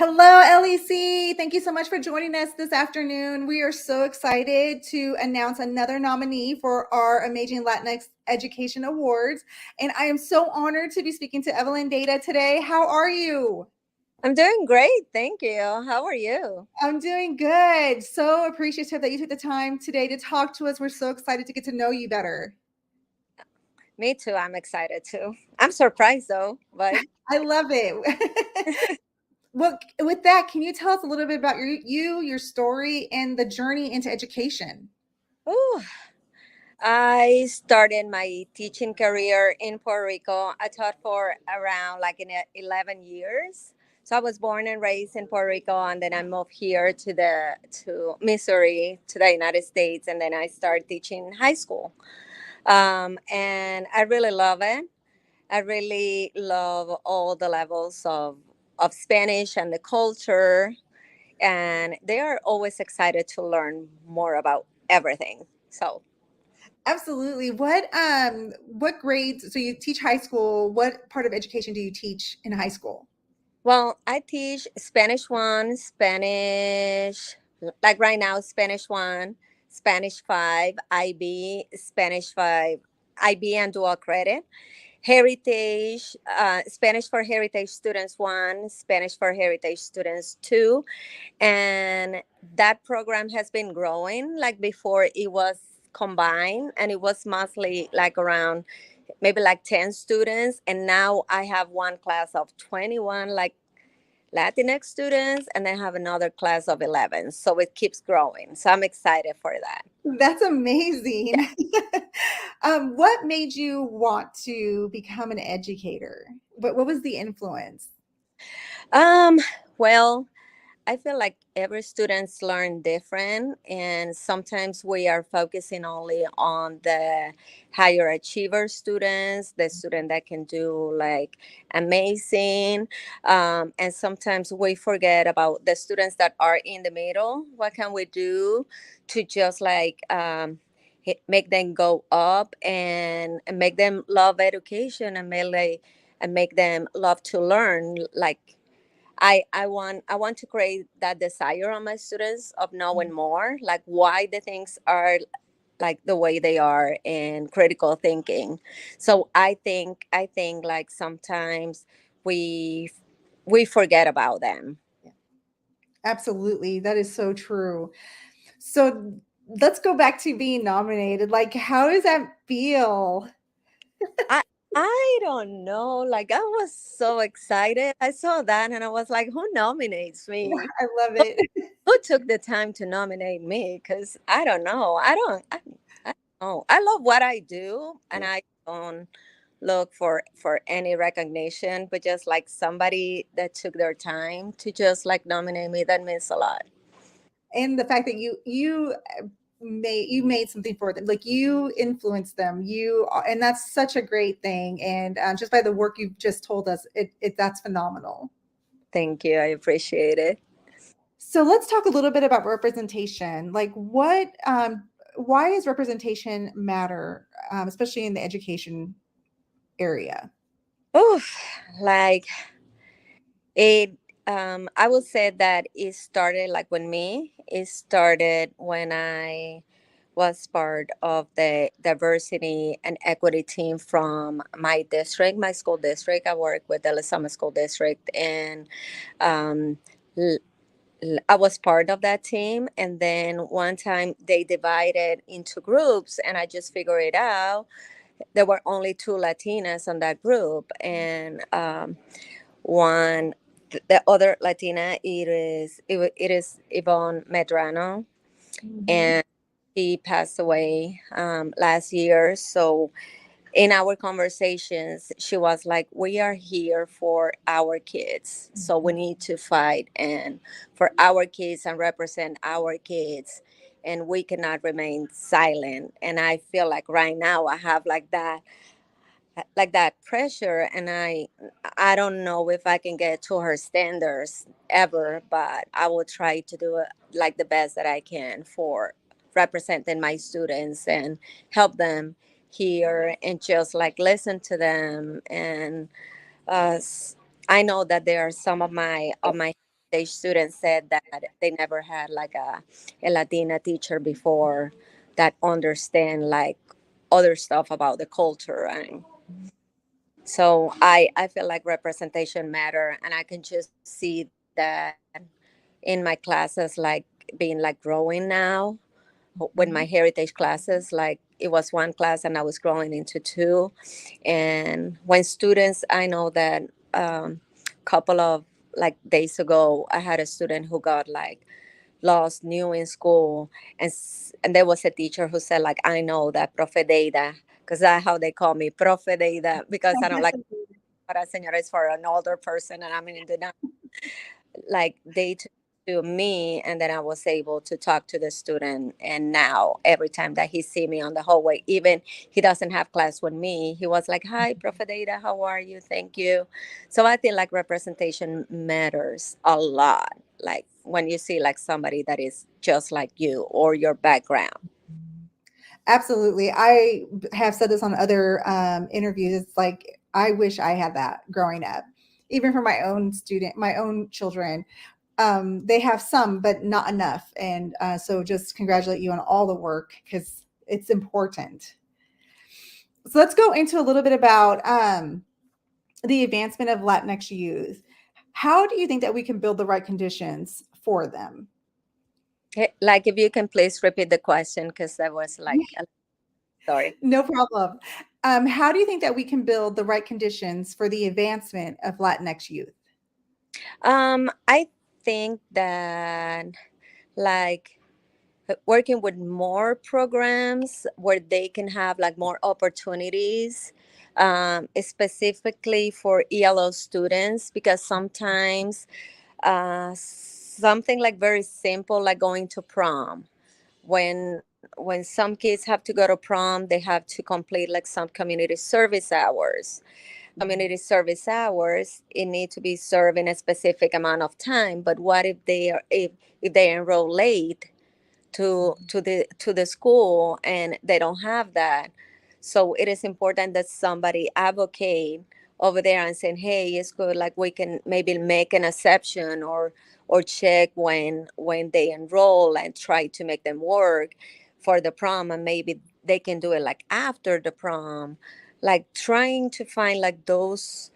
Hello, LEC. Thank you so much for joining us this afternoon. We are so excited to announce another nominee for our Amazing Latinx Education Awards. And I am so honored to be speaking to Evelyn Deida today. How are you? I'm doing great. Thank you. How are you? I'm doing good. So appreciative that you took the time today to talk to us. We're so excited to get to know you better. Me too. I'm excited too. I'm surprised though, but I love it. Well, with that, can you tell us a little bit about your story, and the journey into education? ooh, I started my teaching career in Puerto Rico. I taught for around 11 years. So I was born and raised in Puerto Rico, and then I moved here to Missouri, to the United States, and then I started teaching high school. And I really love it. I really love all the levels of Spanish and the culture, and they are always excited to learn more about everything. So, Absolutely. What grades? So you teach high school. What part of education do you teach in high school? well, I teach Spanish 1, like right now, Spanish 1, Spanish 5, IB, Spanish 5, IB and dual credit. Heritage, Spanish for Heritage Students 1, Spanish for Heritage Students 2. And that program has been growing. Like before, it was combined and it was mostly like around maybe like 10 students. And now I have one class of 21, like Latinx students, and then have another class of 11. So it keeps growing. So I'm excited for that. That's amazing. What made you want to become an educator? What was the influence? Um, well, I feel like every students learn different, and sometimes we are focusing only on the higher achiever students, the student that can do like amazing, and sometimes we forget about the students that are in the middle. What can we do to just like make them go up and make them love education and make them love to learn like I want to create that desire on my students of knowing more, like why the things are like the way they are in critical thinking. So I think like sometimes we we forget about them. Absolutely. That is so true. So let's go back to being nominated. Like, how does that feel? I I don't know. Like I was so excited. I saw that and I was like, who nominates me? I love it. Who took the time to nominate me? Because I don't know. I don't know. I love what I do, and I don't look for any recognition, but just like somebody that took their time to just like nominate me, that means a lot. And the fact that you made something for them, like you influenced them, and that's such a great thing. And just by the work you've just told us, it that's phenomenal. Thank you. I appreciate it. So let's talk a little bit about representation. Like, why does representation matter, especially in the education area? Oof, like it. I would say that it started like it started when I was part of the diversity and equity team from my district, my school district. I work with the Lesama School District, and um, l- I was part of that team. And then one time they divided into groups, and I just figured it out. There were only two Latinas on that group, and one the other Latina it is Yvonne Medrano, Mhm. and she passed away last year. So in our conversations, she was like, "We are here for our kids, so we need to fight and for our kids and represent our kids, and we cannot remain silent." And I feel like right now I have like that pressure, and I don't know if I can get to her standards ever, but I will try to do it like the best that I can for representing my students and help them hear and just like listen to them. And uh, s- I know that there are some of my heritage students said that they never had like a Latina teacher before that understand like other stuff about the culture. And so I feel like representation matter, and I can just see that in my classes, like being like growing now with my Mhm. heritage classes. Like it was one class and I was growing into two. And when students, I know that couple of like days ago, I had a student who got like lost new in school, and and there was a teacher who said like, I know that Profe Deida, because that's how they call me, Profe Deida, because I don't like para señora is for an older person, and I'm in the like they took to me, and then I was able to talk to the student. And now every time that he see me on the hallway, even he doesn't have class with me, he was like, hi Profe Data, how are you, thank you. So I think like representation matters a lot, like when you see like somebody that is just like you or your background. Absolutely. I have said this on other interviews. It's like, I wish I had that growing up, even for my own children. They have some, but not enough. And so just congratulate you on all the work because it's important. So let's go into a little bit about the advancement of Latinx youth. How do you think that we can build the right conditions for them? Like if you can please repeat the question, because that was like sorry. No problem. How do you think that we can build the right conditions for the advancement of Latinx youth? I think that like working with more programs where they can have like more opportunities, specifically for ELO students, because sometimes something like very simple like going to prom, when some kids have to go to prom, they have to complete like some community service hours. Community service hours, it need to be served in a specific amount of time, but what if if they enroll late to the school and they don't have that? So it is important that somebody advocate over there and saying, hey, it's good, like we can maybe make an exception, or check when they enroll and try to make them work for the prom, and maybe they can do it like after the prom, like trying to find like those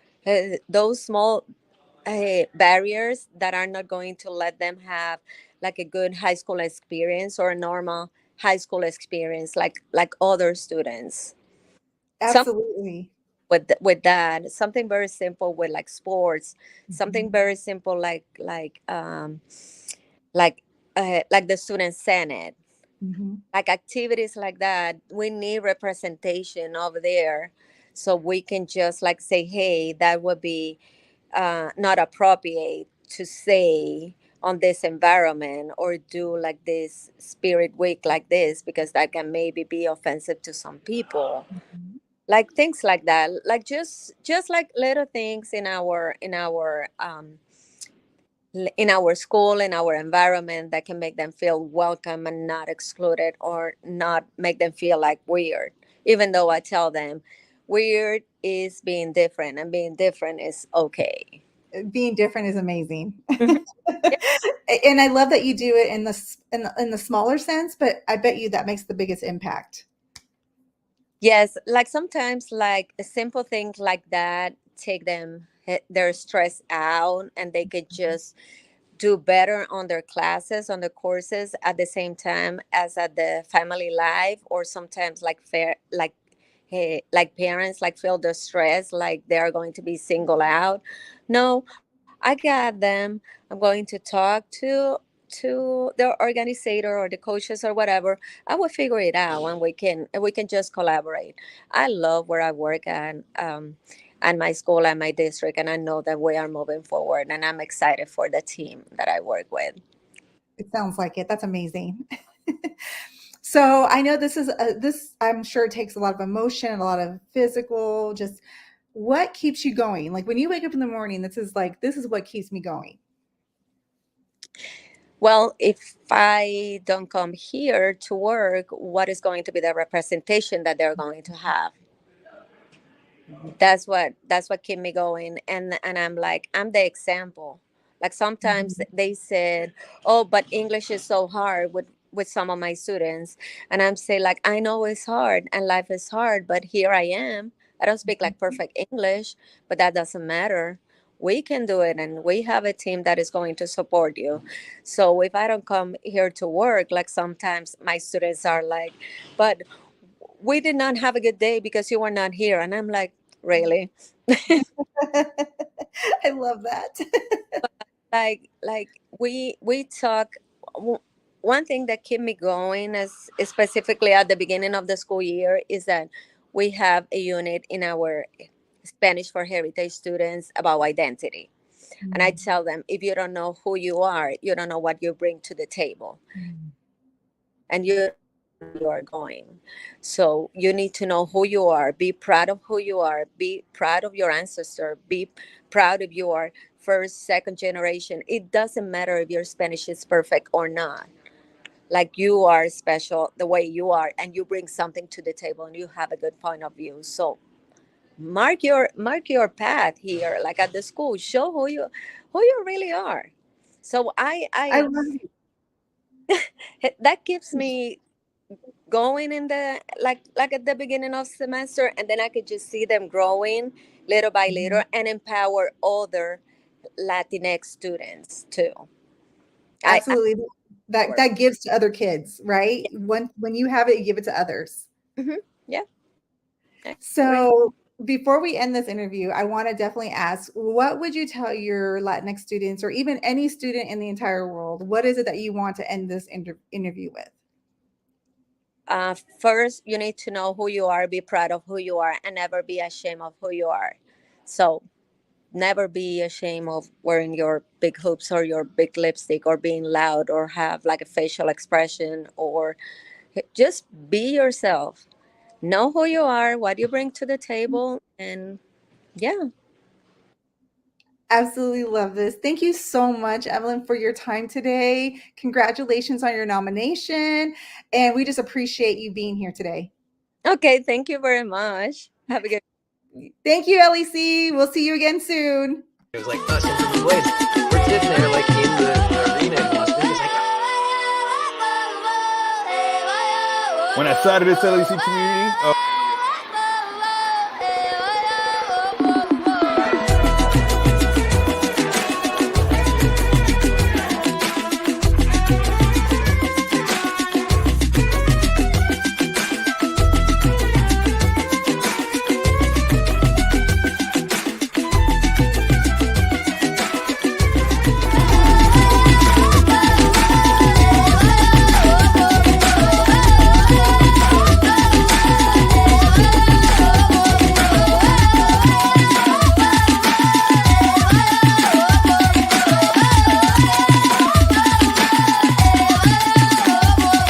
small barriers that are not going to let them have like a good high school experience or a normal high school experience like other students. Some Absolutely. with that, something very simple with like sports, something Mhm. very simple like like the student senate, Mhm. like activities like that. We need representation over there, so we can just like say, hey, that would be not appropriate to say on this environment, or do like this spirit week like this, because that can maybe be offensive to some people, Mhm. like things like that, like just like little things in our school, in our environment, that can make them feel welcome and not excluded, or not make them feel like weird, even though I tell them weird is being different, and being different is okay. Being different is amazing. Mhm. And I love that you do it in in the smaller sense, but I bet you that makes the biggest impact. Yes, like sometimes like a simple thing like that take them their stress out, and they could just do better on their classes, on the courses, at the same time as at the family life. Or sometimes like fair like hey, like parents like feel the stress, like they are going to be singled out. No, I got them. I'm going to talk to the organizer or the coaches or whatever. I will figure it out, and we can just collaborate. I love where I work and my school and my district, and I know that we are moving forward, and I'm excited for the team that I work with. It sounds like it. That's amazing. So I know this. I'm sure it takes a lot of emotion, a lot of physical. Just what keeps you going? Like when you wake up in the morning, this is what keeps me going. Well, if I don't come here to work, what is going to be the representation that they're going to have? That's what keep me going. And I'm like, I'm the example. Like sometimes they said, "Oh, but English is so hard with some of my students," and I'm saying like, "I know it's hard and life is hard, but here I am. I don't speak like perfect English, but that doesn't matter. We can do it, and we have a team that is going to support you." So if I don't come here to work, like sometimes my students are like, "But we did not have a good day because you were not here," and I'm like, "Really?" I love that. Like we talk. One thing that keep me going is specifically at the beginning of the school year is that we have a unit in our Spanish for Heritage students about identity. And I tell them, if you don't know who you are, you don't know what you bring to the table, and you don't know where you are going. So you need to know who you are, be proud of who you are, be proud of your ancestor, be proud of your first, second generation. It doesn't matter if your Spanish is perfect or not. Like you are special the way you are, and you bring something to the table, and you have a good point of view. So mark your path here, like at the school. Show who you really are. So I I love that keeps me going in the like at the beginning of semester, and then I could just see them growing little by little it. and empower other Latinx students too. I Absolutely. That work. that gives to other kids, right? When you have it, you give it to others. Hmm. Yeah, I agree. So before we end this interview, I want to definitely ask, what would you tell your Latinx students or even any student in the entire world? What is it that you want to end this interview with? First, you need to know who you are, be proud of who you are, and never be ashamed of who you are. So never be ashamed of wearing your big hoops or your big lipstick or being loud or have like a facial expression, or just be yourself. Know who you are, what you bring to the table, and yeah. Absolutely love this. Thank you so much, Evelyn, for your time today. Congratulations on your nomination. And we just appreciate you being here today. Okay, thank you very much. Have a good. Thank you, LEC. We'll see you again soon. It was like us and we played. We're sitting there like in the arena in Las Vegas. Like, When I started this LEC community,